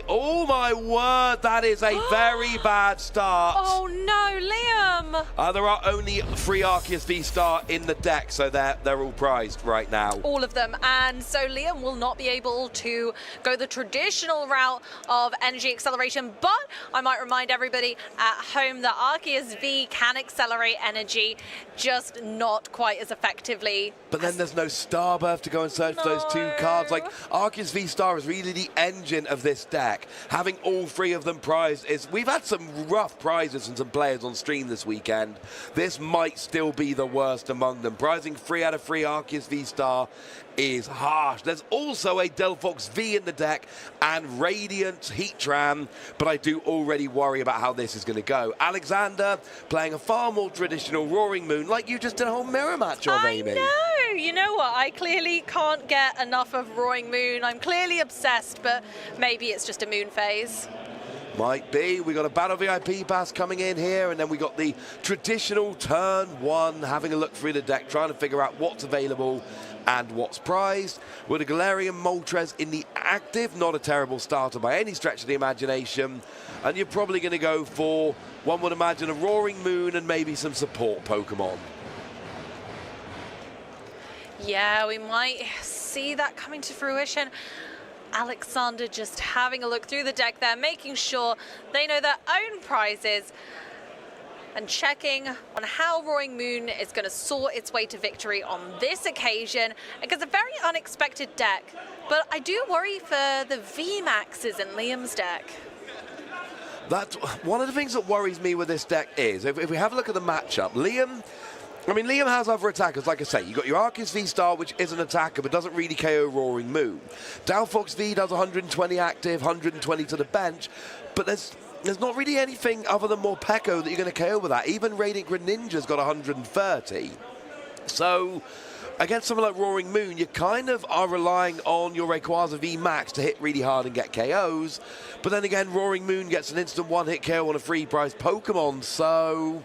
Oh my word, that is a very bad start. Oh no, Liam! There are only 3 Arceus V-Star in the deck, so they're all prized right now. All of them, and so Liam will not be able to go the traditional route of energy acceleration, but I might remind everybody at home that Arceus V can accelerate energy, just not quite as effectively. But then there's no Starbirth to go and search for those 2 cards. Like, Arceus V-Star is really the engine of this deck. Having all 3 of them prized is... We've had some rough prizes and some players on stream this weekend. This might still be the worst among them. Prizing 3 out of 3 Arceus V-Star is harsh. There's also a Delphox V in the deck and Radiant Heatran, but I do already worry about how this is going to go. Aleksander playing a far more traditional Roaring Moon, like you just did a whole mirror match of, Amy. I know. You know what? I clearly can't get enough of Roaring Moon. I'm clearly obsessed, but maybe it's just a moon phase. Might be. We got a Battle VIP pass coming in here, and then we got the traditional turn 1, having a look through the deck, trying to figure out what's available and what's prized. With a Galarian Moltres in the active, not a terrible starter by any stretch of the imagination. And you're probably going to go for, one would imagine, a Roaring Moon and maybe some support Pokemon. Yeah, we might see that coming to fruition. Aleksander just having a look through the deck there, making sure they know their own prizes and checking on how Roaring Moon is going to soar its way to victory on this occasion against a very unexpected deck. But I do worry for the VMAXs in Liam's deck. That's one of the things that worries me with this deck is, if we have a look at the matchup, Liam has other attackers, like I say. You've got your Arceus V-Star, which is an attacker, but doesn't really KO Roaring Moon. Delphox V does 120 active, 120 to the bench, but there's not really anything other than Morpeko that you're going to KO with that. Even Radiant Greninja's got 130. So, against someone like Roaring Moon, you kind of are relying on your Rayquaza V Max to hit really hard and get KOs. But then again, Roaring Moon gets an instant one-hit KO on a free prize Pokemon, so...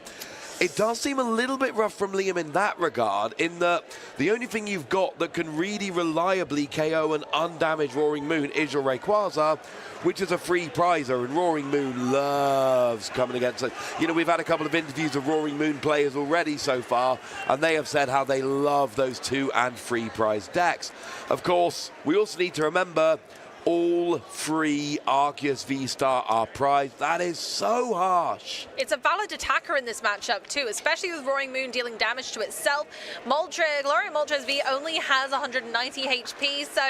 It does seem a little bit rough from Liam in that regard, in that the only thing you've got that can really reliably KO an undamaged Roaring Moon is your Rayquaza, which is a free prizer, and Roaring Moon loves coming against it. You know, we've had a couple of interviews of Roaring Moon players already so far, and they have said how they love those 2 and free prize decks. Of course, we also need to remember all 3 Arceus V-Star are prized. That is so harsh. It's a valid attacker in this matchup too, especially with Roaring Moon dealing damage to itself. Galarian Moltres V only has 190 HP, so...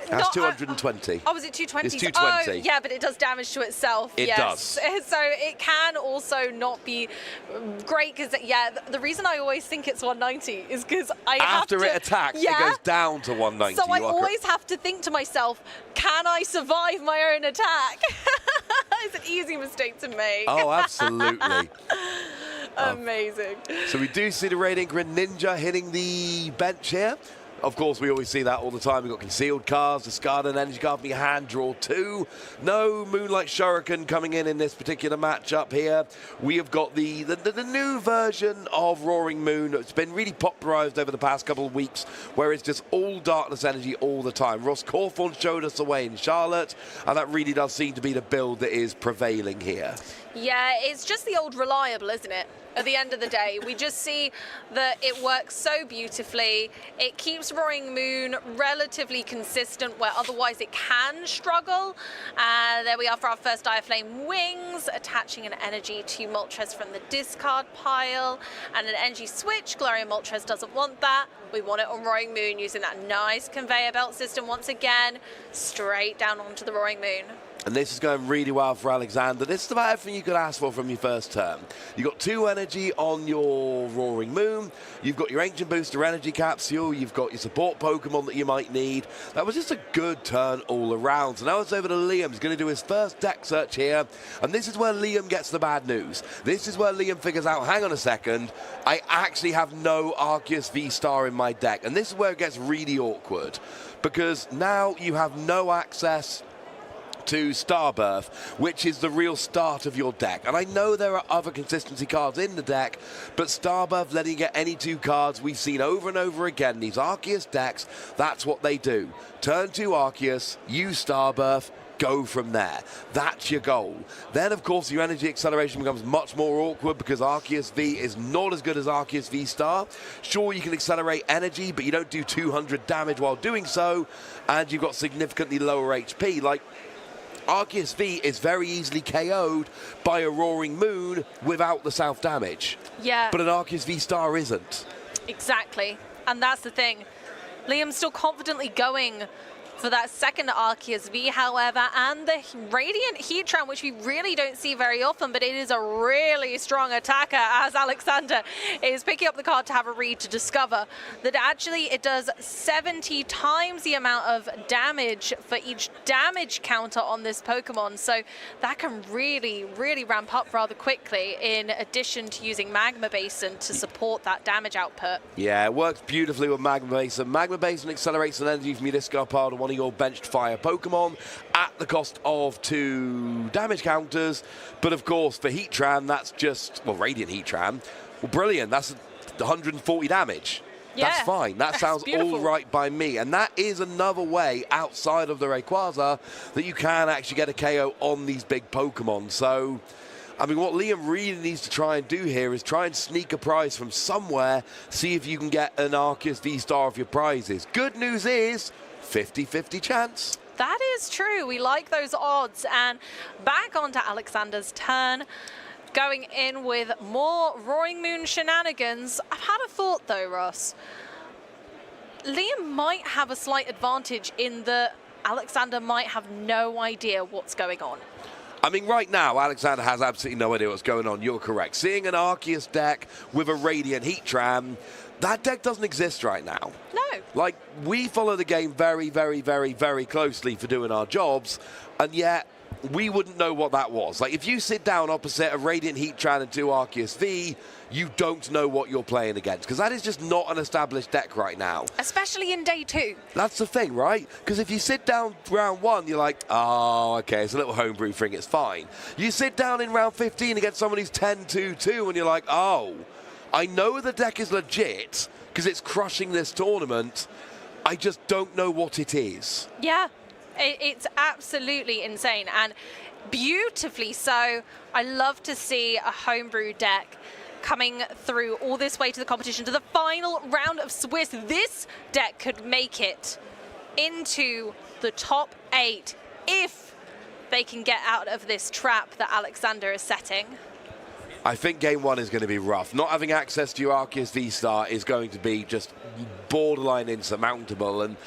That's 220. Oh, was it 220? It's 220. Oh, yeah, but it does damage to itself. It does. So it can also not be great, because, yeah, the reason I always think it's 190 is because After it attacks, it goes down to 190. So I always have to think to myself, can I survive my own attack? It's an easy mistake to make. Oh, absolutely. Amazing. So we do see the Radiant Greninja hitting the bench here. Of course, we always see that all the time. We've got concealed cards, discarded energy card from your hand, draw 2. No Moonlight Shuriken coming in this particular matchup here. We have got the new version of Roaring Moon. It's been really popularized over the past couple of weeks, where it's just all darkness energy all the time. Ross Cawthorn showed us the way in Charlotte, and that really does seem to be the build that is prevailing here. Yeah, it's just the old reliable, isn't it? At the end of the day, we just see that it works so beautifully. It keeps Roaring Moon relatively consistent, where otherwise it can struggle. There we are for our first Dire Flame Wings, attaching an energy to Moltres from the discard pile, and an energy switch. Galarian Moltres doesn't want that. We want it on Roaring Moon, using that nice conveyor belt system once again, straight down onto the Roaring Moon. And this is going really well for Aleksander. This is about everything you could ask for from your first turn. You've got 2 energy on your Roaring Moon. You've got your Ancient Booster Energy Capsule. You've got your support Pokemon that you might need. That was just a good turn all around. So now it's over to Liam. He's going to do his first deck search here. And this is where Liam gets the bad news. This is where Liam figures out, hang on a second, I actually have no Arceus V-Star in my deck. And this is where it gets really awkward, because now you have no access to Starbirth, which is the real start of your deck. And I know there are other consistency cards in the deck, but Starbirth letting you get any 2 cards, we've seen over and over again, these Arceus decks, that's what they do. Turn 2 Arceus, use Starbirth, go from there. That's your goal. Then, of course, your energy acceleration becomes much more awkward because Arceus V is not as good as Arceus V Star. Sure, you can accelerate energy, but you don't do 200 damage while doing so, and you've got significantly lower HP. Like, Arceus V is very easily KO'd by a Roaring Moon without the self damage. Yeah. But an Arceus V Star isn't. Exactly. And that's the thing. Liam's still confidently going for that second Arceus V, however, and the Radiant Heatran, which we really don't see very often, but it is a really strong attacker, as Aleksander is picking up the card to have a read to discover that actually it does 70 times the amount of damage for each damage counter on this Pokemon, so that can really, really ramp up rather quickly, in addition to using Magma Basin to support that damage output. Yeah, it works beautifully with Magma Basin. Magma Basin accelerates an energy from your discard pile to one of your benched fire Pokemon at the cost of 2 damage counters. But of course, for Heatran, that's just, well, Radiant Heatran, well, brilliant. That's 140 damage. Yeah, that's fine. That sounds beautiful. all right by me. And that is another way outside of the Rayquaza that you can actually get a KO on these big Pokemon. So, I mean, what Liam really needs to try and do here is try and sneak a prize from somewhere, see if you can get an Arceus V-Star of your prizes. Good news is 50-50 chance. That is true. We like those odds. And back onto Aleksander's turn, going in with more Roaring Moon shenanigans. I've had a thought though, Ross. Liam might have a slight advantage in that Aleksander might have no idea what's going on. I mean, right now, Aleksander has absolutely no idea what's going on. You're correct. Seeing an Arceus deck with a Radiant Heatran, that deck doesn't exist right now. No. Like, we follow the game very, very, very, very closely for doing our jobs, and yet we wouldn't know what that was. Like, if you sit down opposite a Radiant Heatran and 2 Arceus V, you don't know what you're playing against, because that is just not an established deck right now. Especially in day 2. That's the thing, right? Because if you sit down round 1, you're like, oh, okay, it's a little homebrew thing, it's fine. You sit down in round 15 against someone who's 10-2-2, and you're like, oh, I know the deck is legit because it's crushing this tournament. I just don't know what it is. Yeah, it's absolutely insane, and beautifully so. I love to see a homebrew deck coming through all this way to the competition, to the final round of Swiss. This deck could make it into the top 8 if they can get out of this trap that Aleksander is setting. I think game 1 is going to be rough. Not having access to your Arceus V-Star is going to be just borderline insurmountable. And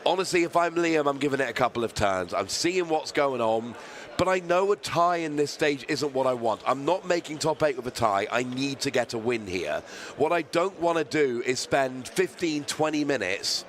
honestly, if I'm Liam, I'm giving it a couple of turns. I'm seeing what's going on, but I know a tie in this stage isn't what I want. I'm not making top 8 with a tie. I need to get a win here. What I don't want to do is spend 15, 20 minutes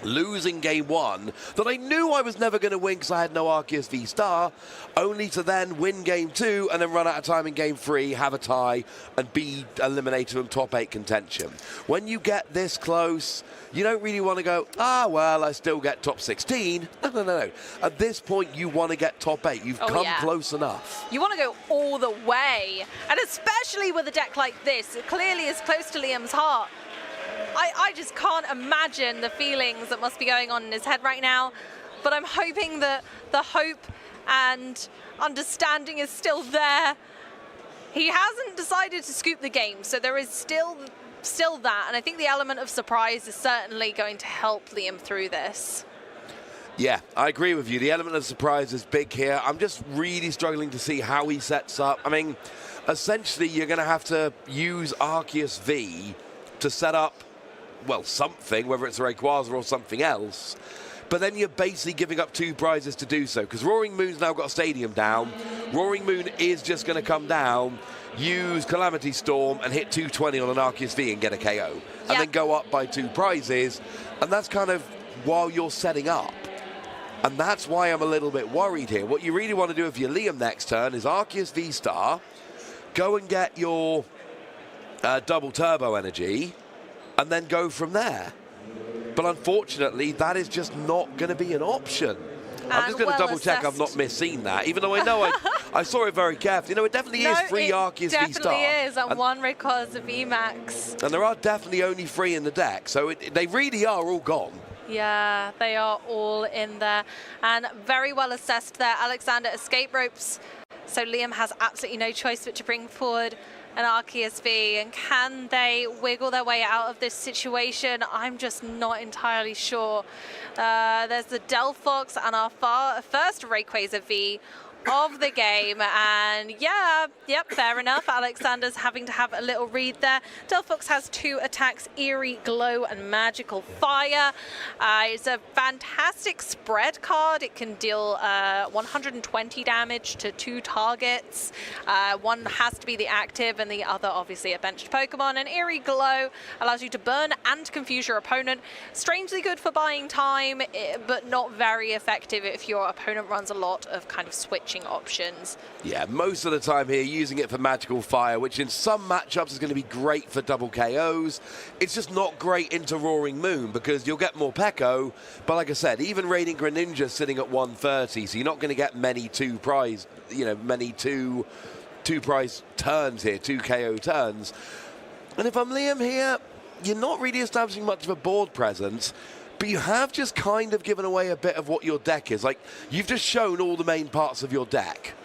losing game 1 that I knew I was never going to win because I had no Arceus V-Star, only to then win game 2 and then run out of time in game 3, have a tie, and be eliminated from top 8 contention. When you get this close, you don't really want to go, well, I still get top 16. No. At this point, you want to get top 8. You've come close enough. You want to go all the way, and especially with a deck like this, it clearly is close to Liam's heart. I just can't imagine the feelings that must be going on in his head right now, but I'm hoping that the hope and understanding is still there. He hasn't decided to scoop the game, so there is still that, and I think the element of surprise is certainly going to help Liam through this. Yeah, I agree with you. The element of surprise is big here. I'm just really struggling to see how he sets up. I mean, essentially, you're going to have to use Arceus V to set up, well, something, whether it's a Rayquaza or something else. But then you're basically giving up 2 prizes to do so, because Roaring Moon's now got a stadium down. Roaring Moon is just going to come down, use Calamity Storm, and hit 220 on an Arceus V and get a KO. And then go up by 2 prizes. And that's kind of while you're setting up. And that's why I'm a little bit worried here. What you really want to do if you're Liam next turn is Arceus V-Star, go and get your double turbo energy, and then go from there. But unfortunately, that is just not going to be an option. I'm just going to double check I've not misseen that, even though I know I saw it very carefully. You know, it definitely is free Arceus V-Star. It definitely is, and 1 Rayquaza VMAX. And there are definitely only 3 in the deck, so they really are all gone. Yeah, they are all in there. And very well assessed there. Aleksander escape ropes. So Liam has absolutely no choice but to bring forward an Arceus V. And can they wiggle their way out of this situation? I'm just not entirely sure. There's the Delphox and our first Rayquaza V of the game, and fair enough. Aleksander's having to have a little read there. Delphox has 2 attacks, Eerie Glow and Magical Fire. It's a fantastic spread card. It can deal 120 damage to 2 targets. One has to be the active and the other obviously a benched Pokemon. And Eerie Glow allows you to burn and confuse your opponent. Strangely good for buying time, but not very effective if your opponent runs a lot of kind of switching options. Yeah, most of the time here using it for Magical Fire, which in some matchups is going to be great for double KOs. It's just not great into Roaring Moon because you'll get more Pekko, but like I said, even Radiant Greninja sitting at 130, so you're not going to get many two prize turns here, 2 KO turns. And if I'm Liam here, you're not really establishing much of a board presence, but you have just kind of given away a bit of what your deck is. Like, you've just shown all the main parts of your deck,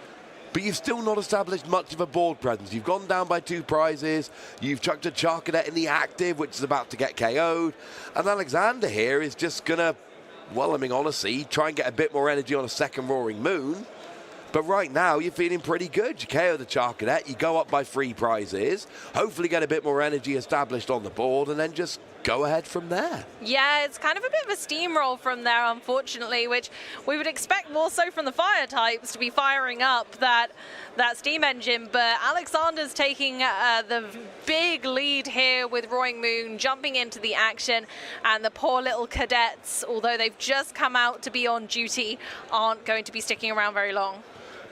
but you've still not established much of a board presence. You've gone down by 2 prizes, you've chucked a Charcadet in the active, which is about to get KO'd, and Aleksander here is just gonna, well, I mean, honestly, try and get a bit more energy on a second Roaring Moon. But right now, you're feeling pretty good. You KO the Charcadet, you go up by 3 prizes, hopefully get a bit more energy established on the board, and then just go ahead from there. Yeah, it's kind of a bit of a steamroll from there, unfortunately, which we would expect more so from the fire types to be firing up that steam engine. But Aleksander's taking the big lead here with Roaring Moon, jumping into the action, and the poor little cadets, although they've just come out to be on duty, aren't going to be sticking around very long.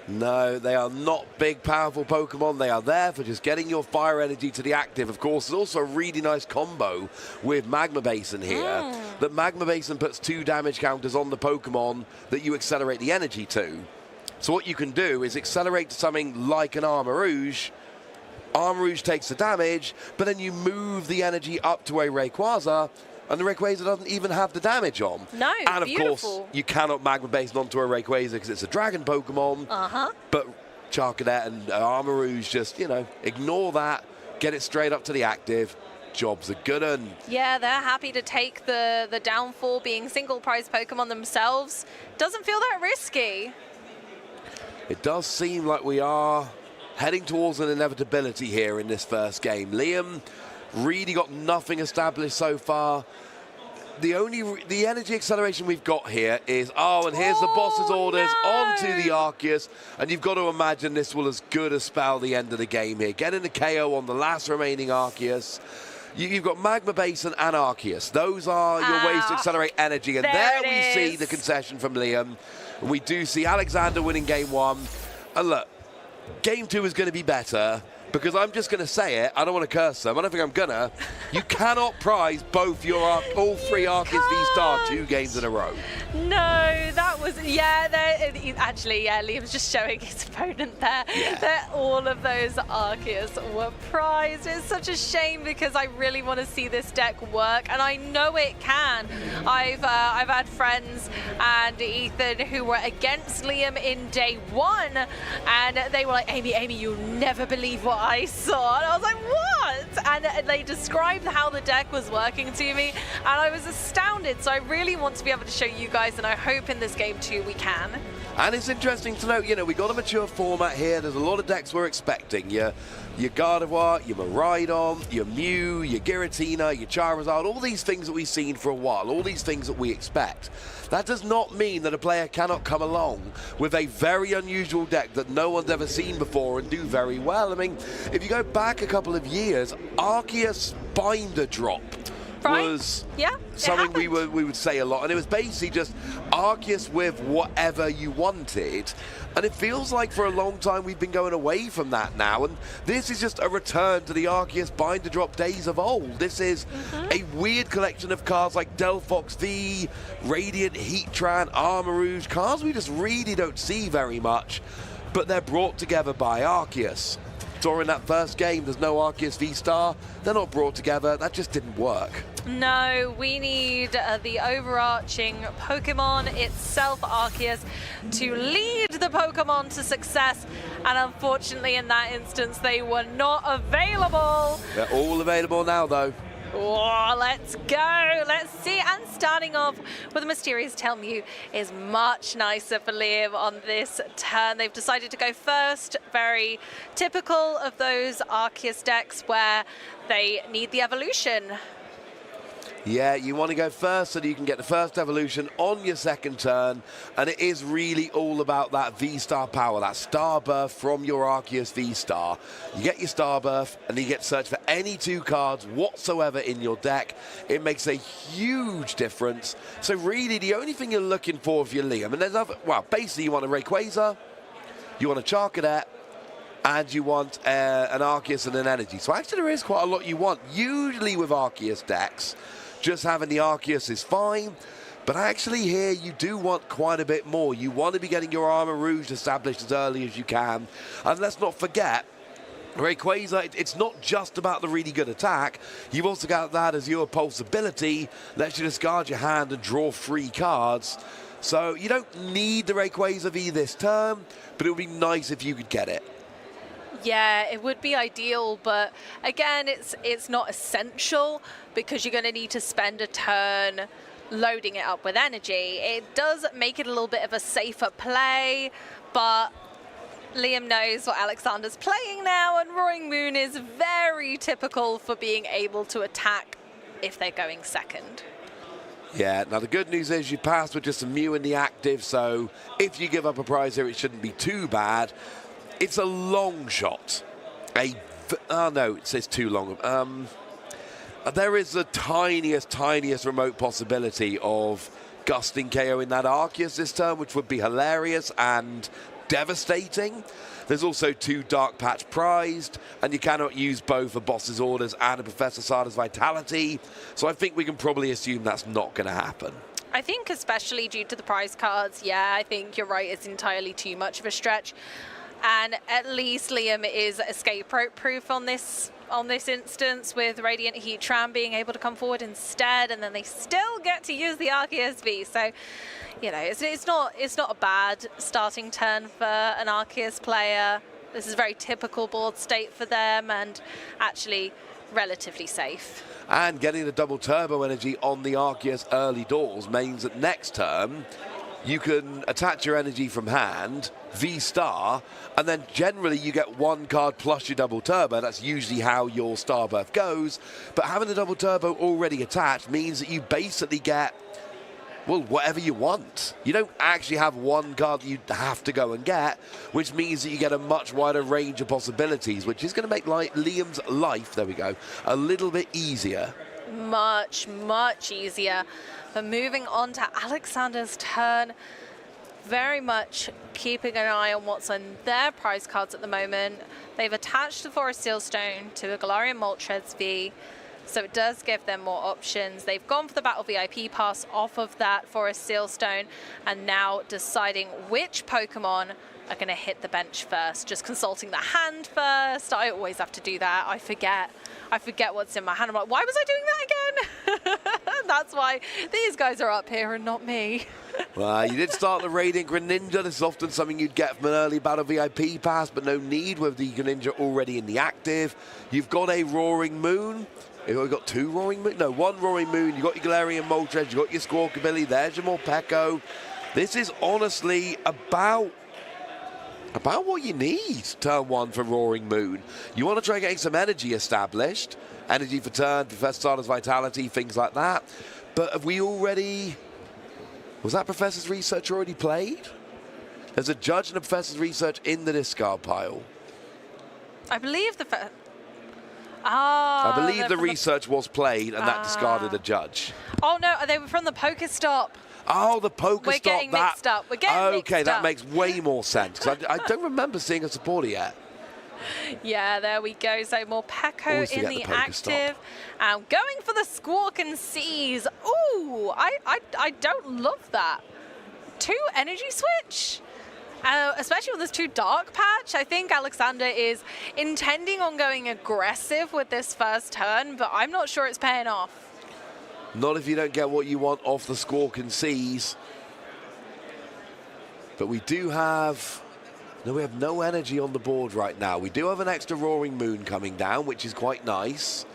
No, they are not big, powerful Pokemon. They are there for just getting your fire energy to the active. Of course, there's also a really nice combo with Magma Basin here. That Magma Basin puts 2 damage counters on the Pokemon that you accelerate the energy to. So what you can do is accelerate to something like an Armarouge. Armarouge takes the damage, but then you move the energy up to a Rayquaza, and the Rayquaza doesn't even have the damage on. No, and of beautiful. course, you cannot Magma Basin onto a Rayquaza because it's a Dragon Pokemon. But Charcadet and Armarouge just, ignore that, get it straight up to the active. Job's a good un. Yeah, they're happy to take the downfall, being single prize Pokemon themselves. Doesn't feel that risky. It does seem like we are heading towards an inevitability here in this first game. Liam really got nothing established so far. The energy acceleration we've got here is, and here's the boss's orders onto the Arceus, and you've got to imagine this will as good as spell the end of the game here. Getting the KO on the last remaining Arceus. You've got Magma Basin and Arceus. Those are your ways to accelerate energy, and there we see the concession from Liam. We do see Aleksander winning game 1, and look, game 2 is going to be better. Because I'm just going to say it, I don't want to curse them, I don't think I'm gonna. You cannot prize all 3 Arceus V-Star 2 games in a row. No, that was, actually, Liam's just showing his opponent there that all of those Arceus were prized. It's such a shame because I really want to see this deck work, and I know it can. I've had friends and Ethan who were against Liam in day 1, and they were like, Amy, you'll never believe what I saw. And I was like, what? And they described how the deck was working to me, and I was astounded. So I really want to be able to show you guys, and I hope in this game too we can. And it's interesting to note, we got a mature format here. There's a lot of decks we're expecting. Your Gardevoir, your Miraidon, your Mew, your Giratina, your Charizard, all these things that we've seen for a while, all these things that we expect. That does not mean that a player cannot come along with a very unusual deck that no one's ever seen before and do very well. I mean, if you go back a couple of years, Arceus Binder Drop was something we would say a lot, and it was basically just Arceus with whatever you wanted. And it feels like for a long time we've been going away from that now, and this is just a return to the Arceus Binder Drop days of old. This is a weird collection of cards like Delphox V, Radiant, Heatran, Armarouge, cards we just really don't see very much, but they're brought together by Arceus. saw in that first game, there's no Arceus V-Star. They're not brought together. That just didn't work. No, we need the overarching Pokemon itself, Arceus, to lead the Pokemon to success. And unfortunately, in that instance, they were not available. They're all available now, though. Oh, let's go. Let's see. And starting off with a Mysterious Tail Mew is much nicer for Liam on this turn. They've decided to go first. Very typical of those Arceus decks where they need the evolution. Yeah, you want to go first so that you can get the first evolution on your second turn, and it is really all about that V-Star power, that Star Birth from your Arceus V-Star. You get your Star Birth, and you get to search for any 2 cards whatsoever in your deck. It makes a huge difference. So really, the only thing you're looking for if you're Liam, and there's other, well, basically you want a Rayquaza, you want a Charcadet, and you want an Arceus and an Energy. So actually there is quite a lot you want. Usually with Arceus decks, just having the Arceus is fine, but actually here you do want quite a bit more. You want to be getting your Armor Rouge established as early as you can. And let's not forget, Rayquaza, it's not just about the really good attack. You've also got that as your pulse ability, lets you discard your hand and draw 3 cards. So you don't need the Rayquaza V this turn, but it would be nice if you could get it. Yeah, it would be ideal, but again, it's not essential because you're going to need to spend a turn loading it up with energy. It does make it a little bit of a safer play, but Liam knows what Aleksander's playing now, and Roaring Moon is very typical for being able to attack if they're going second. Yeah, now the good news is you passed with just a Mew in the active, so if you give up a prize here, it shouldn't be too bad. It's a long shot. Oh no, it says too long. There is the tiniest remote possibility of gusting KO in that Arceus this turn, which would be hilarious and devastating. There's also 2 Dark Patch prized, and you cannot use both a Boss's Orders and a Professor Sada's Vitality. So I think we can probably assume that's not going to happen. I think especially due to the prize cards, yeah, I think you're right, it's entirely too much of a stretch. And at least Liam is escape-proof on this instance, with Radiant Heatran being able to come forward instead, and then they still get to use the Arceus V. So, you know, it's not a bad starting turn for an Arceus player. This is a very typical board state for them, and actually relatively safe. And getting the double turbo energy on the Arceus early doors means that next turn you can attach your energy from hand, V-Star, and then generally you get 1 card plus your double turbo. That's usually how your Star Birth goes. But having the double turbo already attached means that you basically get, well, whatever you want. You don't actually have 1 card that you have to go and get, which means that you get a much wider range of possibilities, which is going to make Liam's life, there we go, a little bit easier. Much easier. But moving on to Aleksander's turn, very much keeping an eye on what's on their prize cards at the moment. They've attached the Forest Sealstone to a Galarian Moltres V, so it does give them more options. They've gone for the Battle VIP pass off of that Forest Sealstone, and now deciding which Pokemon are going to hit the bench first. Just consulting the hand first. I always have to do that. I forget what's in my hand. I'm like, why was I doing that again? That's why these guys are up here and not me. Well, you did start the Radiant Greninja. This is often something you'd get from an early Battle VIP pass, but no need with the Greninja already in the active. You've got a Roaring Moon. You've got 2 Roaring Moon? No, 1 Roaring Moon. You've got your Galarian Moltres. You've got your Squawkabilly. There's your Morpeko. This is honestly about what you need turn 1 for Roaring Moon. You want to try getting some energy established. Energy for turn, Professor Sada's Vitality, things like that. But have we already... Was that Professor's Research already played? There's a Judge and a Professor's Research in the discard pile. I believe I believe the Research was played, and that discarded a Judge. Oh no, they were from the Pokestop. Oh, the Pokestop. We're getting mixed up. We're getting mixed up. Okay, that makes way more sense, because I don't remember seeing a supporter yet. Yeah, there we go. So Morpeko in the active. And going for the Squawk and Seize. Ooh, I don't love that. 2 energy switch. Especially with this 2 dark patch. I think Aleksander is intending on going aggressive with this first turn, but I'm not sure it's paying off. Not if you don't get what you want off the Squawk and Seas. But we do have... No, we have no energy on the board right now. We do have an extra Roaring Moon coming down, which is quite nice.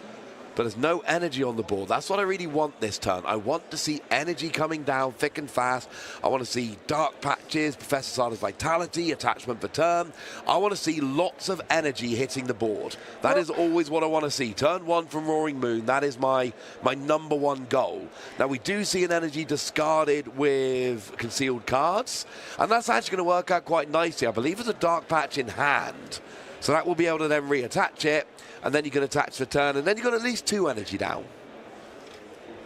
But there's no energy on the board. That's what I really want this turn. I want to see energy coming down thick and fast. I want to see dark patches, Professor Sada's Vitality, attachment per turn. I want to see lots of energy hitting the board. That is always what I want to see. Turn 1 from Roaring Moon, that is my number 1 goal. Now, we do see an energy discarded with concealed cards, and that's actually going to work out quite nicely. I believe there's a dark patch in hand, so that will be able to then reattach it. And then you can attach the turn, and then you've got at least 2 energy down.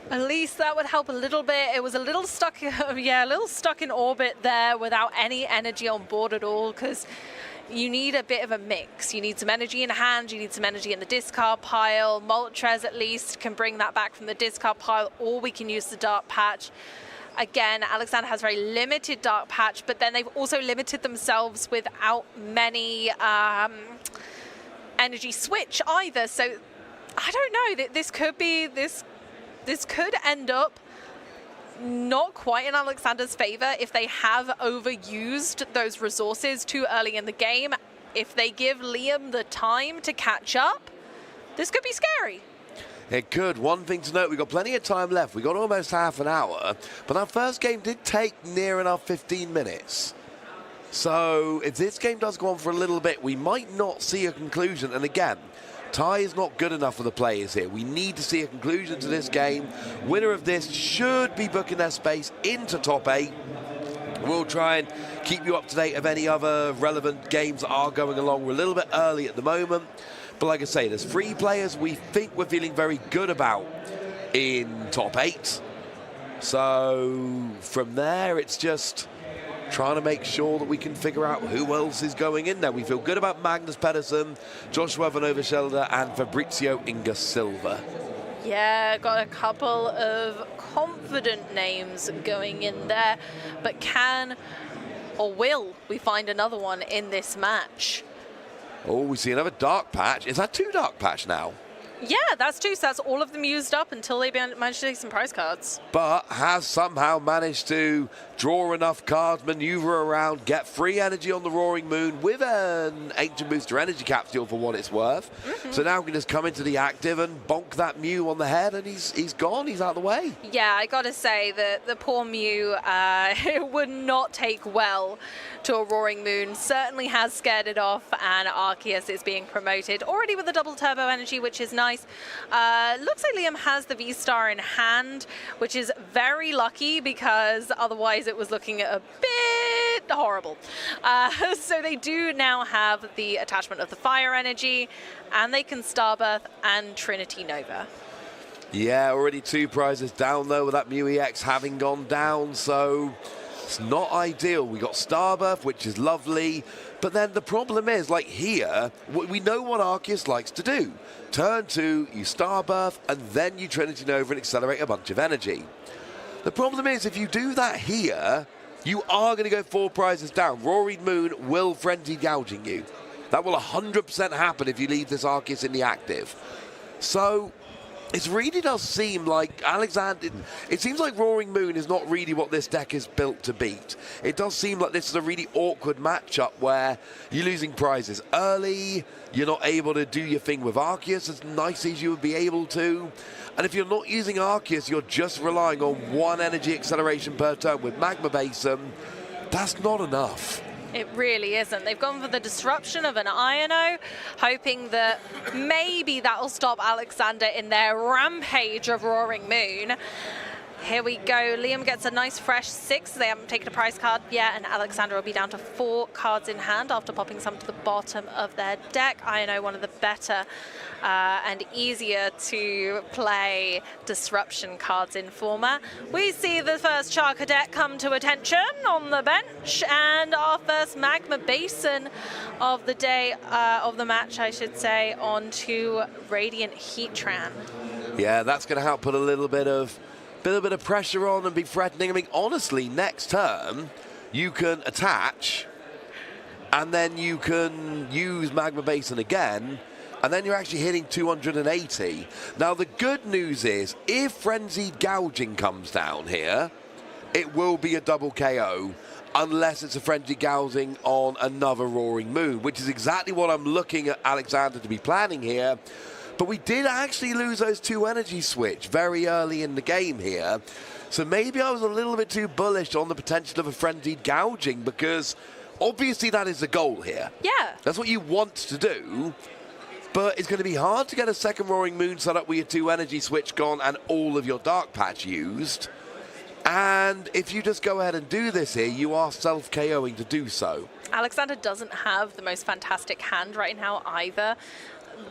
At least that would help a little bit. It was a little stuck, yeah, a little stuck in orbit there without any energy on board at all, because you need a bit of a mix. You need some energy in hand, you need some energy in the discard pile. Moltres at least can bring that back from the discard pile, or we can use the dark patch. Again, Aleksander has very limited dark patch, but then they've also limited themselves without many energy switch either, so I don't know. This could be this could end up not quite in Aleksander's favor if they have overused those resources too early in the game. If they give Liam the time to catch up, this could be scary. It could. One thing to note, we've got plenty of time left. We got almost half an hour, but our first game did take near enough 15 minutes. So if this game does go on for a little bit, we might not see a conclusion. And again, tie is not good enough for the players here. We need to see a conclusion to this game. Winner of this should be booking their space into top 8. We'll try and keep you up to date of any other relevant games that are going along. We're a little bit early at the moment. But like I say, there's 3 players we think we're feeling very good about in top 8. So from there, it's just trying to make sure that we can figure out who else is going in there. We feel good about Magnus Pedersen, Joshua Van Overschelde, and Fabrizio Inga Silva. Yeah, got a couple of confident names going in there, but can or will we find another one in this match? Oh, we see another dark patch. Is that 2 dark patch now? Yeah, that's 2, so that's all of them used up until they managed to take some prize cards. But has somehow managed to draw enough cards, maneuver around, get free energy on the Roaring Moon with an Ancient Booster Energy Capsule for what it's worth. So now we can just come into the active and bonk that Mew on the head, and he's gone, he's out of the way. Yeah, I gotta say that the poor Mew would not take well to a Roaring Moon. Certainly has scared it off, and Arceus is being promoted already with the double turbo energy, which is nice. Looks like Liam has the V-Star in hand, which is very lucky because otherwise it was looking a bit horrible. So they do now have the attachment of the fire energy, and they can Starbirth and Trinity Nova. Yeah, already 2 prizes down though with that Mew EX having gone down, so it's not ideal. We got Starbirth, which is lovely, but then the problem is, like here, we know what Arceus likes to do. Turn 2, you Starbirth, and then you Trinity Nova and accelerate a bunch of energy. The problem is, if you do that here, you are going to go 4 prizes down. Roaring Moon will frenzy gouging you. That will 100% happen if you leave this Arceus in the active. So it really does seem like Aleksander, it seems like Roaring Moon is not really what this deck is built to beat. It does seem like this is a really awkward matchup where you're losing prizes early, you're not able to do your thing with Arceus as nice as you would be able to. And if you're not using Arceus, you're just relying on 1 energy acceleration per turn with Magma Basin. That's not enough. It really isn't. They've gone for the disruption of an Iono, hoping that maybe that'll stop Aleksander in their rampage of Roaring Moon. Here we go. Liam gets a nice fresh 6. They haven't taken a prize card yet, and Aleksander will be down to 4 cards in hand after popping some to the bottom of their deck. Iono, one of the better and easier to play disruption cards in format. We see the first Char Cadet come to attention on the bench, and our first Magma Basin of the day, of the match, I should say, onto Radiant Heatran. Yeah, that's going to help put a little bit of pressure on and be threatening. I mean, honestly, next turn, you can attach and then you can use Magma Basin again, and then you're actually hitting 280. Now, the good news is, if Frenzied Gouging comes down here, it will be a double KO, unless it's a Frenzied Gouging on another Roaring Moon, which is exactly what I'm looking at Aleksander to be planning here. But we did actually lose those 2 energy switch very early in the game here. So maybe I was a little bit too bullish on the potential of a Frenzied Gouging, because obviously that is the goal here. Yeah. That's what you want to do. But it's going to be hard to get a second Roaring Moon set up with your 2 energy switch gone and all of your Dark Patch used. And if you just go ahead and do this here, you are self-KOing to do so. Aleksander doesn't have the most fantastic hand right now either.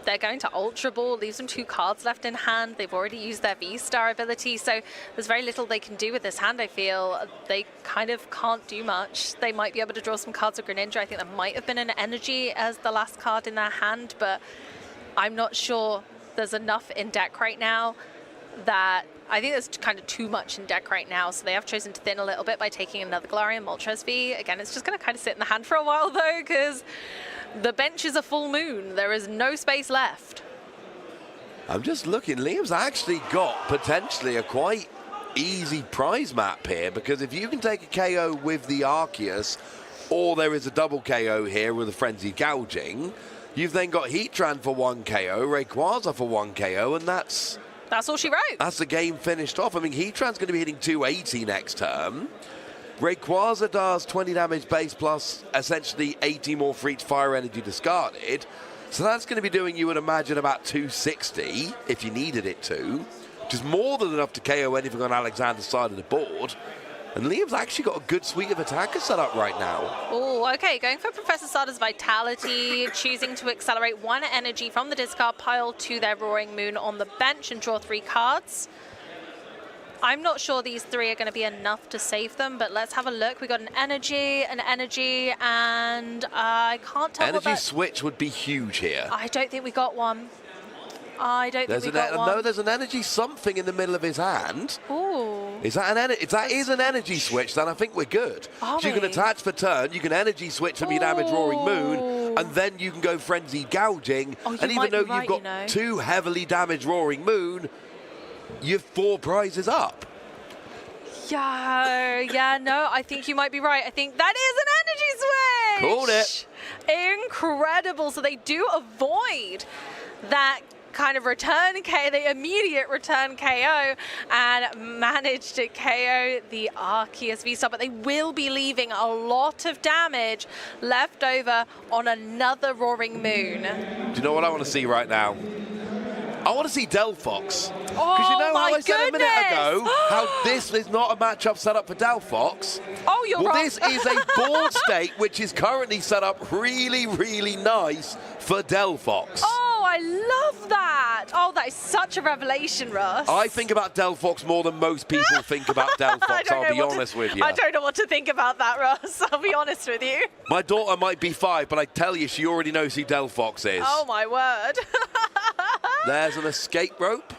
They're going to Ultra Ball, leaves them 2 cards left in hand. They've already used their V-Star ability, so there's very little they can do with this hand, I feel. They kind of can't do much. They might be able to draw some cards of Greninja. I think that might have been an energy as the last card in their hand, but I'm not sure there's enough in deck right now that I think there's kind of too much in deck right now, so they have chosen to thin a little bit by taking another Galarian Moltres V. Again, it's just going to kind of sit in the hand for a while, though, because the bench is a full moon. There is no space left. I'm just looking. Liam's actually got potentially a quite easy prize map here, because if you can take a KO with the Arceus, or there is a double KO here with a Frenzied Gouging, you've then got Heatran for 1 KO, Rayquaza for 1 KO, and that's all she wrote. That's the game finished off. I mean, Heatran's going to be hitting 280 next turn. Rayquaza does 20 damage base plus essentially 80 more for each fire energy discarded. So that's going to be doing, you would imagine, about 260 if you needed it to, which is more than enough to KO anything on Aleksander's side of the board. And Liam's actually got a good suite of attackers set up right now. Oh, okay, going for Professor Sada's Vitality, choosing to accelerate 1 energy from the discard pile to their Roaring Moon on the bench and draw 3 cards. I'm not sure these 3 are going to be enough to save them, but let's have a look. We got an energy, and I can't tell what that... Energy switch would be huge here. I don't think we got one. I don't think we got one. No, there's an energy something in the middle of his hand. Ooh. Is that an energy switch, then I think we're good. So you can attach for turn, you can energy switch from your damage Roaring Moon, and then you can go Frenzied Gouging. And even though you've got 2 heavily damaged Roaring Moon, you're 4 prizes up. Yeah, no, I think you might be right. I think that is an energy switch. Called it. Incredible. So they do avoid that kind of return KO, the immediate return KO, and managed to KO the Arceus V-Star, but they will be leaving a lot of damage left over on another Roaring Moon. Do you know what I want to see right now? I want to see Delphox. Because you know how I said a minute ago how this is not a matchup set up for Delphox? Oh, you're wrong. This is a board state which is currently set up really, really nice for Delphox. Oh, I love that. Oh, that is such a revelation, Russ. I think about Delphox more than most people think about Delphox, I'll be honest with you. I don't know what to think about that, Russ. I'll be honest with you. My daughter might be 5, but I tell you, she already knows who Delphox is. Oh, my word. There's an escape rope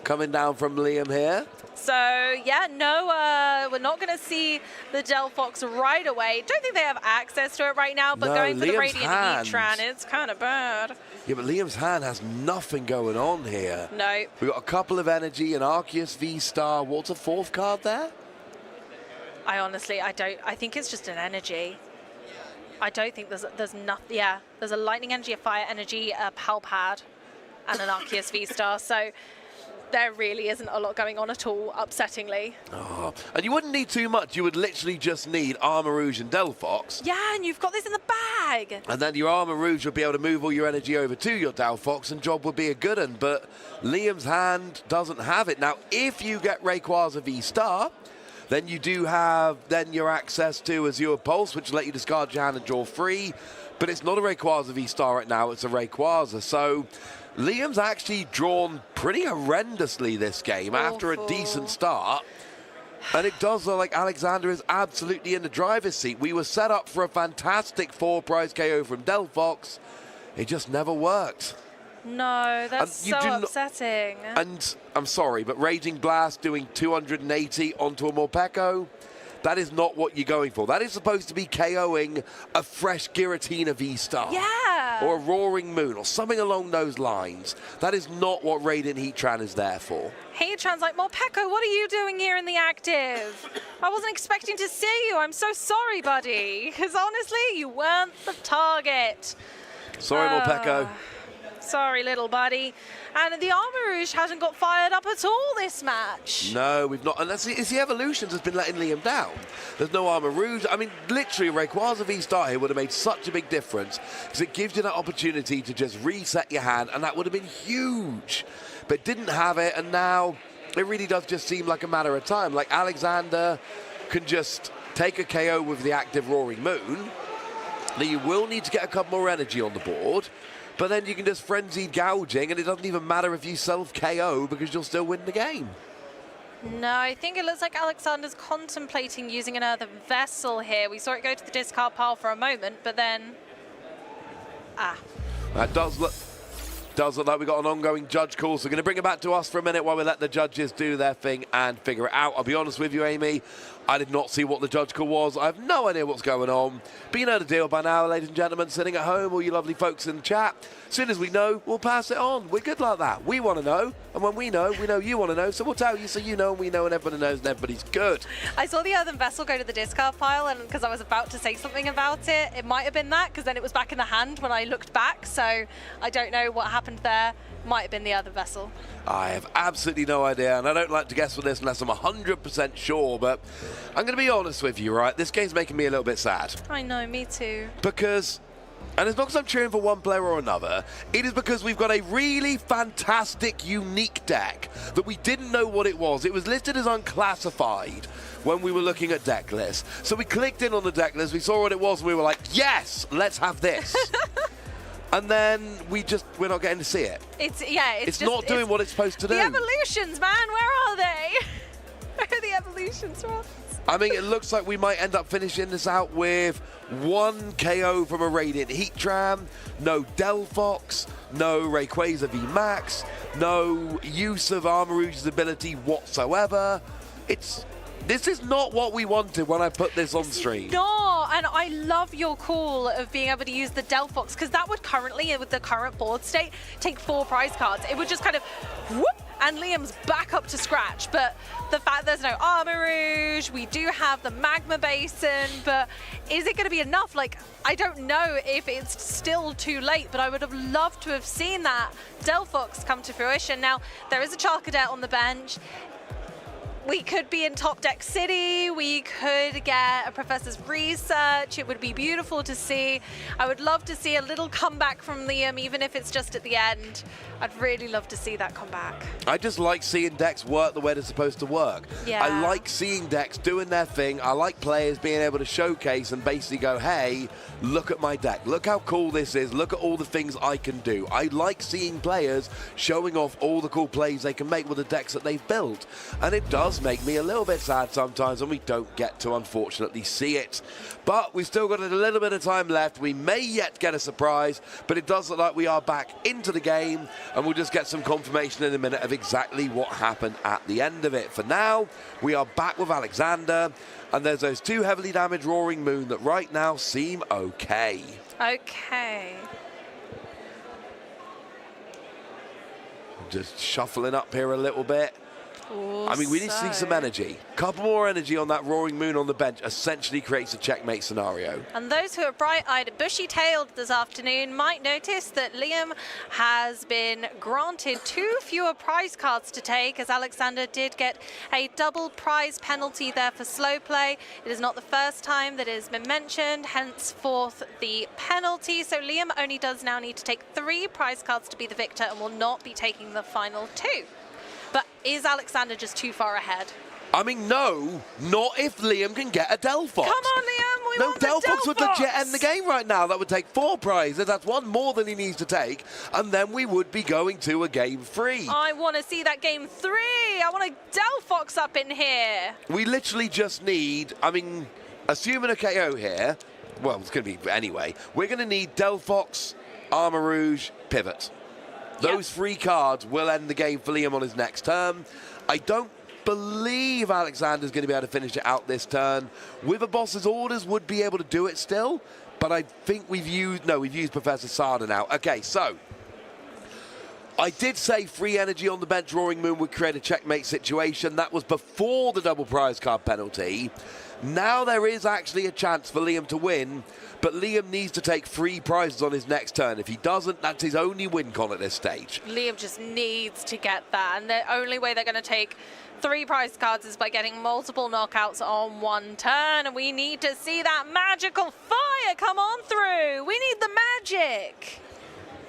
coming down from Liam here. So, yeah, no, we're not going to see the Delphox right away. Don't think they have access to it right now, but going for the Radiant Heatran, it's kind of bad. Yeah, but Liam's hand has nothing going on here. No. We've got a couple of energy, an Arceus V-Star. What's a 4th card there? I think it's just an energy. I don't think there's nothing. Yeah, there's a Lightning Energy, a Fire Energy, a Pal Pad, and an Arceus V-Star. So there really isn't a lot going on at all, upsettingly. Oh, and you wouldn't need too much. You would literally just need Armarouge and Delphox. Yeah, and you've got this in the bag. And then your Armarouge would be able to move all your energy over to your Delphox, and job would be a good one. But Liam's hand doesn't have it. Now, if you get Rayquaza V-Star, then you do have your access to Azure Pulse, which will let you discard your hand and draw 3. But it's not a Rayquaza V-Star right now, it's a Rayquaza. So Liam's actually drawn pretty horrendously this game after a decent start. And it does look like Aleksander is absolutely in the driver's seat. We were set up for a fantastic 4-prize KO from Delphox. It just never worked. No, that's so upsetting. And I'm sorry, but Raging Blast doing 280 onto a Morpeko, That is not what you're going for. That is supposed to be KOing a fresh Giratina V-Star. Yeah. Or a Roaring Moon, or something along those lines. That is not what Radiant Heatran is there for. Heatran's like, Morpeko, what are you doing here in the active? I wasn't expecting to see you. I'm so sorry, buddy. Because honestly, you weren't the target. Sorry, Morpeko. Sorry, little buddy. And the Armor Rouge hasn't got fired up at all this match. No, we've not. And it's the Evolutions that's been letting Liam down. There's no Armor Rouge. I mean, literally, Rayquaza V-Star here would have made such a big difference because it gives you that opportunity to just reset your hand, and that would have been huge. But didn't have it, and now it really does just seem like a matter of time. Like, Aleksander can just take a KO with the active Roaring Moon. Now, you will need to get a couple more energy on the board, but then you can just frenzied gouging, and it doesn't even matter if you self-KO because you'll still win the game. No, I think it looks like Aleksander's contemplating using another vessel here. We saw it go to the discard pile for a moment, but then... That does look like we've got an ongoing judge call, so we're going to bring it back to us for a minute while we let the judges do their thing and figure it out. I'll be honest with you, Amy, I did not see what the judge call was. I have no idea what's going on. But you know the deal by now, ladies and gentlemen, sitting at home, all you lovely folks in the chat. As soon as we know, we'll pass it on. We're good like that. We want to know, and when we know you want to know, so we'll tell you so you know and we know and everybody knows and everybody's good. I saw the earthen vessel go to the discard pile, and because I was about to say something about it, it might have been that, because then it was back in the hand when I looked back, so I don't know what happened there. Might have been the other vessel. I have absolutely no idea, and I don't like to guess with this unless I'm 100% sure, but I'm going to be honest with you, right? This game's making me a little bit sad. I know, me too. Because, and it's not because I'm cheering for one player or another, it is because we've got a really fantastic, unique deck that we didn't know what it was. It was listed as unclassified when we were looking at deck lists. So we clicked in on the deck list, we saw what it was, and we were like, yes, let's have this. And then we're not getting to see it. It's not doing what it's supposed to do. The evolutions, man, where are they? Where are the evolutions from? I mean, it looks like we might end up finishing this out with one KO from a Radiant Heatran, no Delphox, no Rayquaza VMAX, no use of Armor Rouge's ability whatsoever. This is not what we wanted when I put this on stream. No, and I love your call of being able to use the Delphox, because that would currently, with the current board state, take 4 prize cards. It would just kind of whoop, and Liam's back up to scratch. But the fact there's no Armor Rouge, we do have the Magma Basin, but is it going to be enough? Like, I don't know if it's still too late, but I would have loved to have seen that Delphox come to fruition. Now, there is a Charcadet on the bench. We could be in Top Deck City, we could get a Professor's Research, it would be beautiful to see. I would love to see a little comeback from Liam, even if it's just at the end. I'd really love to see that come back. I just like seeing decks work the way they're supposed to work. Yeah. I like seeing decks doing their thing. I like players being able to showcase and basically go, hey, look at my deck. Look how cool this is. Look at all the things I can do. I like seeing players showing off all the cool plays they can make with the decks that they've built. And it does make me a little bit sad sometimes when we don't get to, unfortunately, see it. But we've still got a little bit of time left. We may yet get a surprise, but it does look like we are back into the game, and we'll just get some confirmation in a minute of exactly what happened at the end of it. For now, we are back with Aleksander, and there's those 2 heavily damaged Roaring Moon that right now seem okay. Okay. Just shuffling up here a little bit. Ooh, I mean, we need to see some energy. Couple more energy on that Roaring Moon on the bench essentially creates a checkmate scenario. And those who are bright-eyed and bushy-tailed this afternoon might notice that Liam has been granted 2 fewer prize cards to take, as Aleksander did get a double prize penalty there for slow play. It is not the first time that it has been mentioned, henceforth the penalty. So Liam only does now need to take 3 prize cards to be the victor and will not be taking the final 2. But is Aleksander just too far ahead? I mean, no, not if Liam can get a Delphox. Come on, Liam, we want the Delphox would legit end the game right now. That would take 4 prizes. That's 1 more than he needs to take, and then we would be going to a game 3. I want to see that game 3. I want a Delphox up in here. We literally just need, I mean, assuming a KO here, well, it's going to be anyway, we're going to need Delphox, Armor Rouge, Pivot. Those 3 cards will end the game for Liam on his next turn. I don't believe Aleksander's going to be able to finish it out this turn. With a boss's orders, would be able to do it still, but I think we've used Professor Sada now. Okay, so I did say free energy on the bench Roaring Moon would create a checkmate situation. That was before the double prize card penalty. Now there is actually a chance for Liam to win, but Liam needs to take 3 prizes on his next turn. If he doesn't, that's his only win con at this stage. Liam just needs to get that, and the only way they're going to take 3 prize cards is by getting multiple knockouts on one turn, and we need to see that magical fire come on through. We need the magic.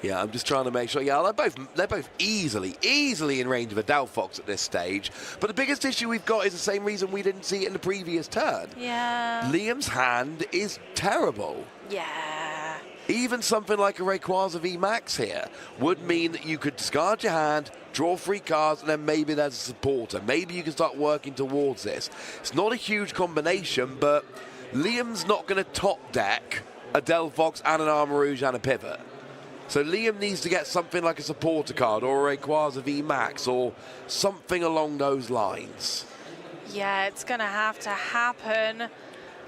Yeah, I'm just trying to make sure. Yeah, they're both easily in range of a Delphox at this stage. But the biggest issue we've got is the same reason we didn't see it in the previous turn. Yeah. Liam's hand is terrible. Yeah. Even something like a Rayquaza VMAX here would mean that you could discard your hand, draw 3 cards, and then maybe there's a supporter. Maybe you can start working towards this. It's not a huge combination, but Liam's not going to top deck a Delphox and an Armarouge and a Pivot. So Liam needs to get something like a supporter card or a Rayquaza VMAX or something along those lines. Yeah, it's going to have to happen.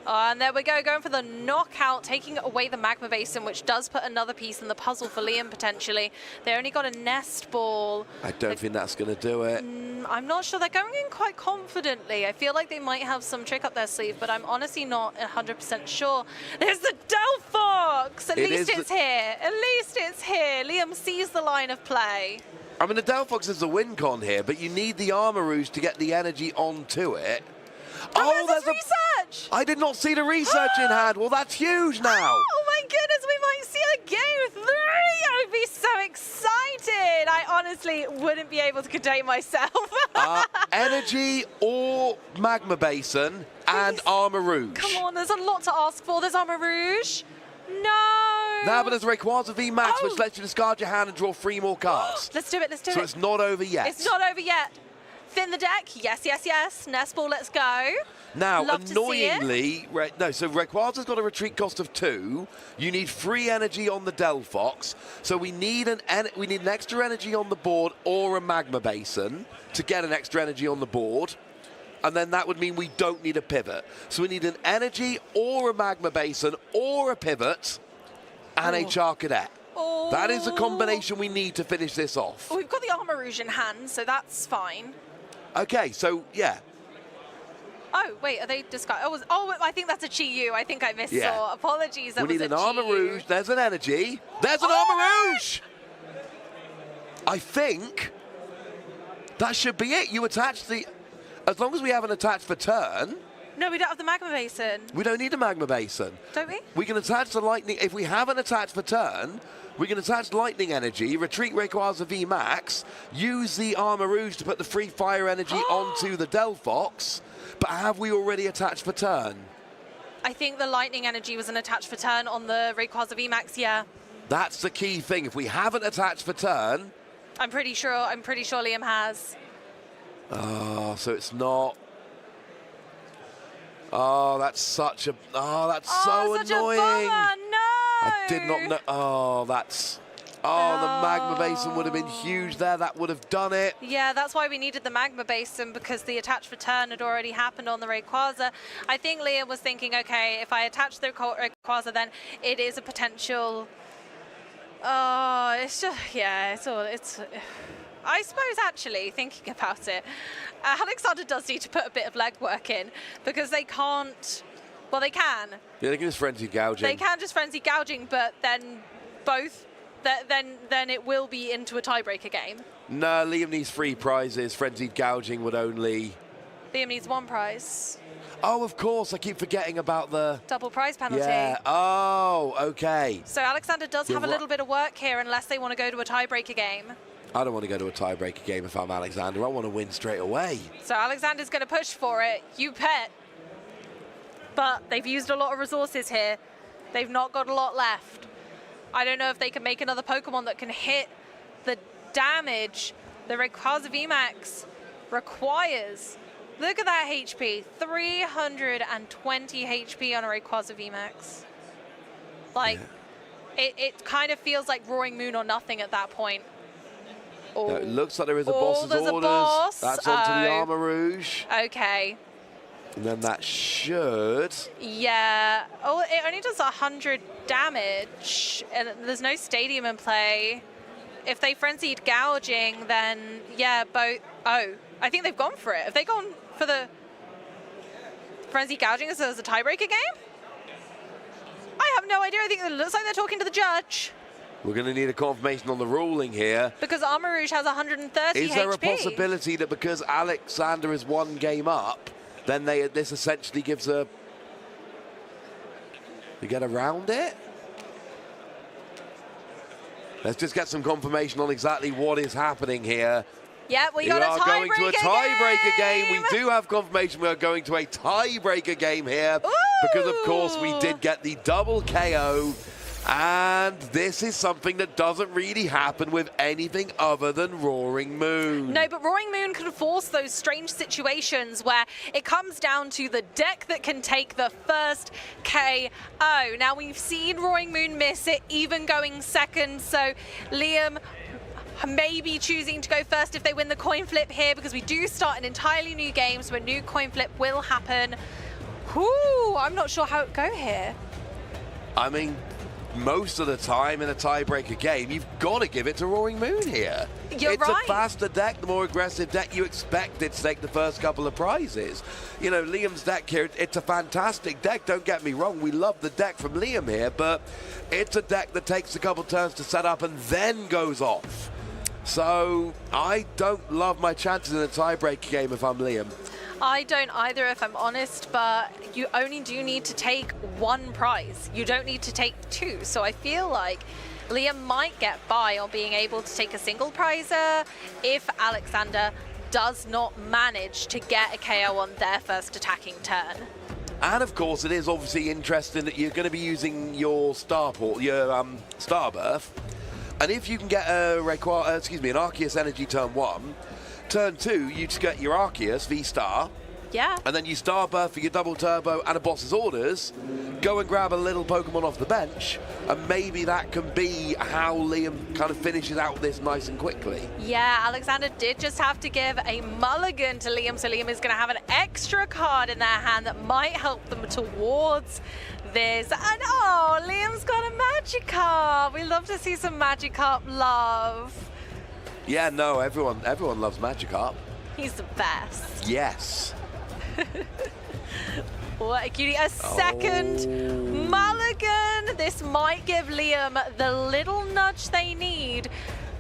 And there we go, going for the knockout, taking away the Magma Basin, which does put another piece in the puzzle for Liam, potentially. They only got a Nest Ball. I don't think that's going to do it. I'm not sure. They're going in quite confidently. I feel like they might have some trick up their sleeve, but I'm honestly not 100% sure. There's the Delphox! At least it's here. At least it's here. Liam sees the line of play. I mean, the Delphox is the win con here, but you need the Armarouge to get the energy onto it. Oh, there's research! I did not see the research in hand. Well, that's huge now. Oh my goodness, we might see a game of 3. I would be so excited. I honestly wouldn't be able to contain myself. Energy or Magma Basin and Armarouge. Come on, there's a lot to ask for. There's Armarouge. No. Now, but there's Rayquaza VMAX, which lets you discard your hand and draw 3 more cards. Let's do it, let's do it. So it's not over yet. It's not over yet. Thin the deck, yes, yes, yes. Nest Ball, let's go. Now, Love annoyingly, so Rayquaza's got a retreat cost of 2. You need free energy on the Delphox. So we need an extra energy on the board or a Magma Basin to get an extra energy on the board. And then that would mean we don't need a pivot. So we need an energy or a Magma Basin or a pivot and a Charcadet. Oh. That is a combination we need to finish this off. Oh, we've got the Armarouge in hand, so that's fine. Okay, so yeah. Oh, wait, are they discard? Oh, I think that's a Chi-Yu. I think I missed. Yeah. Apologies, that we need was an a Armarouge. There's an energy. There's an Armarouge! I think that should be it. You attach the... As long as we have an attach for turn... No, we don't have the Magma Basin. We don't need a Magma Basin. Don't we? We can attach the Lightning... If we have an attach for turn, we can attach Lightning Energy, retreat Rayquaza VMAX, use the Armarouge to put the free fire energy onto the Delphox, but have we already attached for turn? I think the Lightning Energy was an attach for turn on the Rayquaza VMAX, yeah. That's the key thing. If we haven't attached for turn... I'm pretty sure Liam has. Oh, so it's not... Oh, that's such a... Oh, that's so such annoying. A bummer. No! I did not know... Oh, that's... Oh, the Magma Basin would have been huge there. That would have done it. Yeah, that's why we needed the Magma Basin, because the attach for turn had already happened on the Rayquaza. I think Liam was thinking, okay, if I attach the Rayquaza, then it is a potential... Oh, it's just... Yeah, it's... I suppose, actually, thinking about it, Aleksander does need to put a bit of legwork in, because they can't... Well, they can. Yeah, they can just frenzy gouging. They can just frenzy gouging, but then both... Then it will be into a tiebreaker game. No, Liam needs 3 prizes. Frenzied gouging would only... Liam needs 1 prize. Oh, of course. I keep forgetting about the... Double prize penalty. Yeah. Oh, okay. So Aleksander does have a little bit of work here, unless they want to go to a tiebreaker game. I don't want to go to a tiebreaker game if I'm Aleksander. I want to win straight away. So Aleksander's going to push for it. You bet. But they've used a lot of resources here. They've not got a lot left. I don't know if they can make another Pokemon that can hit the damage the Rayquaza VMAX requires. Look at that HP, 320 HP on a Rayquaza VMAX. Like, it kind of feels like Roaring Moon or nothing at that point. No, it looks like there is a Oh, boss's there's a orders. boss. That's onto the Armor Rouge. Okay. And then that should... Yeah. Oh, it only does 100 damage, and there's no stadium in play. If they frenzied gouging, then yeah, both. Oh, I think they've gone for it. Have they gone for the frenzied gouging as a tiebreaker game? I have no idea. I think it looks like they're talking to the judge. We're going to need a confirmation on the ruling here. Because Armor Rouge has 130 Is there HP. a possibility that because Aleksander is one game up, then this essentially gives a... You get around it? Let's just get some confirmation on exactly what is happening here. Yeah, we got a tiebreaker game. We are going to a tiebreaker game. We do have confirmation we are going to a tiebreaker game here. Ooh. Because, of course, we did get the double KO. And this is something that doesn't really happen with anything other than Roaring Moon. No, but Roaring Moon can force those strange situations where it comes down to the deck that can take the first KO. Now, we've seen Roaring Moon miss it, even going second. So Liam maybe choosing to go first if they win the coin flip here, because we do start an entirely new game, so a new coin flip will happen. Whoo, I'm not sure how it go here. I mean, most of the time in a tiebreaker game, you've got to give it to Roaring Moon here. You're it's right. a faster deck, the more aggressive deck. You expect it to take the first couple of prizes. You know, Liam's deck here, it's a fantastic deck, don't get me wrong. We love the deck from Liam here, but it's a deck that takes a couple turns to set up and then goes off. So I don't love my chances in a tiebreaker game if I'm Liam. I don't either, if I'm honest, but you only do need to take one prize. You don't need to take two. So I feel like Liam might get by on being able to take a single prizer if Aleksander does not manage to get a KO on their first attacking turn. And of course, it is obviously interesting that you're going to be using your Starbirth. And if you can get an Arceus Energy turn 1, turn 2, you just get your Arceus V-Star. Yeah. And then you Starbirth for your double turbo and a boss's orders. Go and grab a little Pokemon off the bench. And maybe that can be how Liam kind of finishes out this nice and quickly. Yeah, Aleksander did just have to give a mulligan to Liam. So Liam is going to have an extra card in their hand that might help them towards this. And oh, Liam's got a Magikarp. We love to see some Magikarp love. Yeah, no, everyone loves Magikarp. He's the best. Yes. What a cutie. A second mulligan. This might give Liam the little nudge they need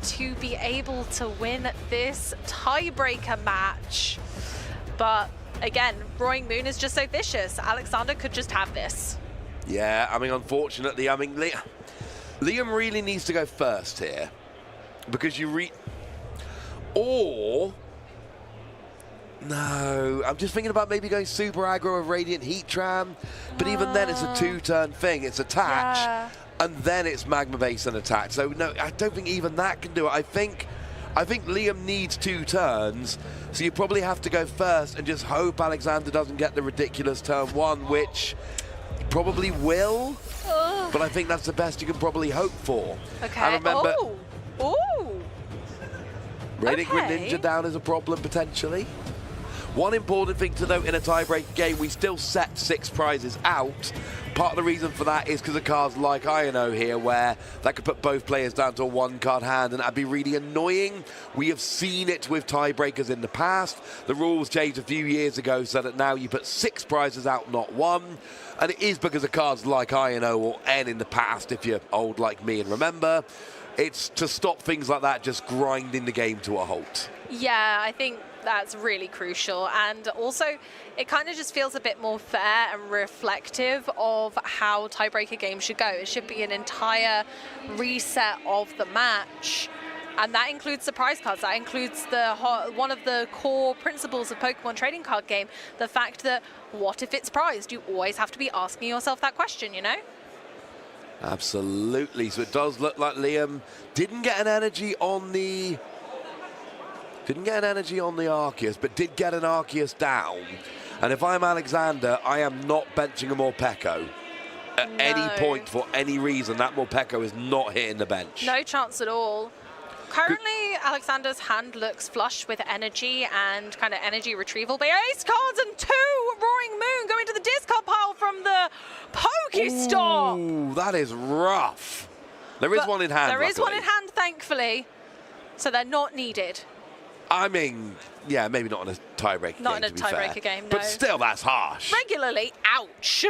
to be able to win this tiebreaker match. But again, Roaring Moon is just so vicious. Aleksander could just have this. Yeah, I mean, unfortunately, Liam really needs to go first here. Because or... No, I'm just thinking about maybe going super aggro with Radiant Heatran, but even then it's a 2-turn thing. It's attach, and then it's Magma Base and attack. So no, I don't think even that can do it. I think Liam needs 2 turns, so you probably have to go first and just hope Aleksander doesn't get the ridiculous turn 1, which he probably will. But I think that's the best you can probably hope for. Okay. And remember, Radiant Okay. Greninja down is a problem potentially. One important thing to note in a tiebreaker game, we still set 6 prizes out. Part of the reason for that is because of cards like Iono here, where that could put both players down to a 1-card hand, and that'd be really annoying. We have seen it with tiebreakers in the past. The rules changed a few years ago so that now you put 6 prizes out, not 1. And it is because of cards like Iono or N in the past, if you're old like me and remember. It's to stop things like that just grinding the game to a halt. Yeah, I think that's really crucial. And also, it kind of just feels a bit more fair and reflective of how tiebreaker games should go. It should be an entire reset of the match. And that includes surprise cards. That includes one of the core principles of Pokemon trading card game, the fact that what if it's prized? You always have to be asking yourself that question, you know? Absolutely. So it does look like Liam didn't get an energy on the Arceus, but did get an Arceus down. And if I'm Aleksander, I am not benching a Morpeko at any point for any reason. That Morpeko is not hitting the bench. No chance at all. Currently, Alexander's hand looks flush with energy and kind of energy retrieval. But ace cards and 2 Roaring Moon going to the discard pile from the Pokestop. Ooh, that is rough. There is one in hand. There is one in hand, thankfully. So they're not needed. I mean, yeah, maybe not in a tiebreaker game. Not in a to be fair. tiebreaker game, no. But still, that's harsh. Regularly, ouch.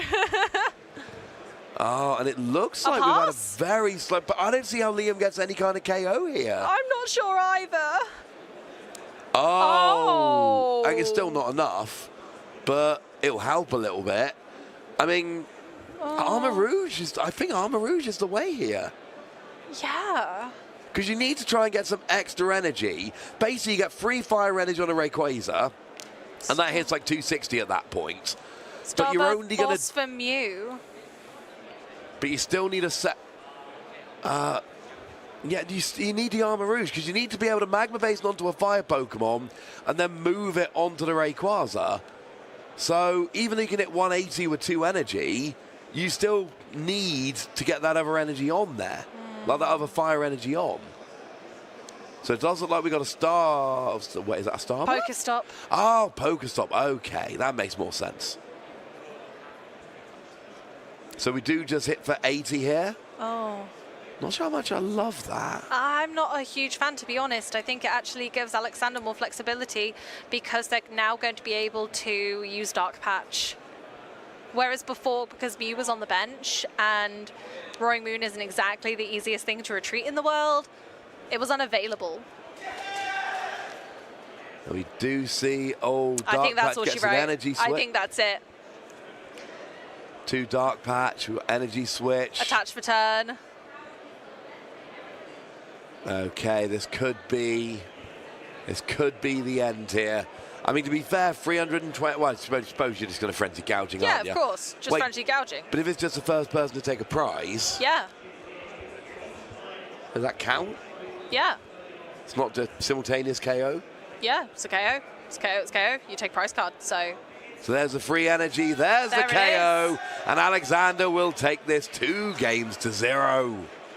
Oh, and it looks like we've had a very slow... But I don't see how Liam gets any kind of KO here. I'm not sure either. Oh. I think it's still not enough, but it'll help a little bit. I mean, Armor Rouge is... I think Armor Rouge is the way here. Yeah. Because you need to try and get some extra energy. Basically, you get free fire energy on a Rayquaza, and that hits like 260 at that point. But you're only going to... for Mew. But you still need a set... yeah, you need the Armor Rouge, because you need to be able to Magma Base onto a Fire Pokemon and then move it onto the Rayquaza. So even though you can hit 180 with 2 energy, you still need to get that other energy on there. Like that other fire energy on. So it does look like we got a star... Wait, is that a star? Pokestop. Oh, Pokestop. Okay, that makes more sense. So we do just hit for 80 here. Oh. Not sure how much I love that. I'm not a huge fan, to be honest. I think it actually gives Alexander more flexibility because they're now going to be able to use Dark Patch. Whereas before, because Mew was on the bench and Roaring Moon isn't exactly the easiest thing to retreat in the world, it was unavailable. We do see old Dark Patch gets an energy switch. I think that's it. 2 Dark Patch, energy switch. Attach for turn. Okay, this could be the end here. I mean, to be fair, 320. Well, I suppose you're just going to frenzy gouging, aren't you? Yeah, of course. Just frenzy gouging. But if it's just the first person to take a prize, yeah. Does that count? Yeah. It's not just simultaneous KO? Yeah, it's a KO. It's KO, it's KO. You take prize card, so there's the free energy, there's the KO, and Alexander will take this 2 games to 0.